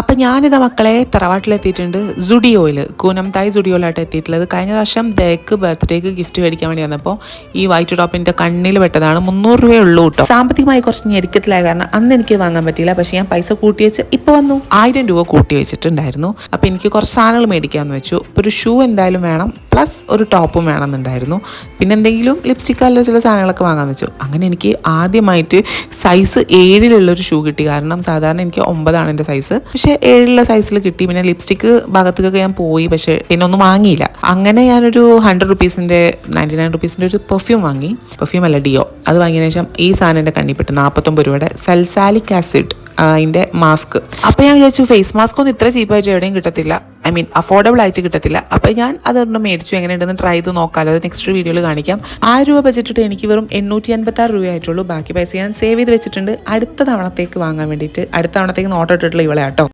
അപ്പം ഞാനിതാ മക്കളെ തറവാട്ടിലെത്തിയിട്ടുണ്ട്. സുഡിയോയിൽ, കൂനംതായ് സുഡിയോയിലായിട്ട് എത്തിയിട്ടുള്ളത്. കഴിഞ്ഞ പ്രാവശ്യം ദേക്ക് ബർത്ത്ഡേക്ക് ഗിഫ്റ്റ് മേടിക്കാൻ വേണ്ടി വന്നപ്പോൾ ഈ വൈറ്റ് ടോപ്പിൻ്റെ കണ്ണിൽ പെട്ടതാണ്. 300 രൂപയേ ഉള്ളൂ കേട്ടോ. സാമ്പത്തികമായി കുറച്ച് ഞെരുക്കത്തിലായ കാരണം അന്ന് എനിക്ക് വാങ്ങാൻ പറ്റിയില്ല. പക്ഷേ ഞാൻ പൈസ കൂട്ടി വെച്ച് ഇപ്പോൾ വന്നു 1000 രൂപ കൂട്ടി വെച്ചിട്ടുണ്ടായിരുന്നു. അപ്പോൾ എനിക്ക് കുറച്ച് സാധനങ്ങൾ മേടിക്കാമെന്ന് വെച്ചു. ഒരു ഷൂ എന്തായാലും വേണം, പ്ലസ് ഒരു ടോപ്പും വേണമെന്നുണ്ടായിരുന്നു. പിന്നെ എന്തെങ്കിലും ലിപ്സ്റ്റിക് അല്ല ചില സാധനങ്ങളൊക്കെ വാങ്ങാമെന്ന് വെച്ചു. അങ്ങനെ എനിക്ക് ആദ്യമായിട്ട് സൈസ് 7-ലുള്ളൊരു ഷൂ കിട്ടി. കാരണം സാധാരണ എനിക്ക് 9 എൻ്റെ സൈസ്, പക്ഷേ 7-ലുള്ള സൈസിൽ കിട്ടി. പിന്നെ ലിപ്സ്റ്റിക്ക് ഭാഗത്തേക്കൊക്കെ ഞാൻ പോയി, പക്ഷേ പിന്നെ ഒന്നും വാങ്ങിയില്ല. അങ്ങനെ ഞാനൊരു 100 റുപ്പീസിൻ്റെ 99 റുപ്പീസിൻ്റെ ഒരു പെർഫ്യൂം വാങ്ങി. പെർഫ്യൂം അല്ല, ഡിയോ. അത് വാങ്ങിയതിനു ശേഷം ഈ സാധനം എൻ്റെ കണ്ണിൽപ്പെട്ട് 49 രൂപയുടെ സൽസാലിക് ആസിഡ് അതിൻ്റെ മാസ്ക്. അപ്പോൾ ഞാൻ വിചാരിച്ചു ഫേസ് മാസ്ക് ഒന്നും ഇത്ര ചീപ്പായിട്ട് എവിടെയും കിട്ടത്തില്ല, ഐ മീൻ അഫോർഡബിൾ ആയിട്ട് കിട്ടത്തില്ല. അപ്പോൾ ഞാൻ അതൊരെണ്ണം മേടിച്ചു. എങ്ങനെയുണ്ടെന്ന് ട്രൈ ചെയ്ത് നോക്കാമല്ലോ, അത് നെക്സ്റ്റ് വീഡിയോയിൽ കാണിക്കാം. 1000 രൂപ ബജറ്റിട്ട് എനിക്ക് വെറും 856 രൂപയായിട്ടുള്ളൂ. ബാക്കി പൈസ ഞാൻ സേവ് ചെയ്ത് വെച്ചിട്ടുണ്ട് അടുത്ത തവണത്തേക്ക് വാങ്ങാൻ വേണ്ടിയിട്ട്. അടുത്ത തവണത്തേക്ക് നോട്ട് ഇട്ടിട്ടുള്ള ഇവളെ കേട്ടോ.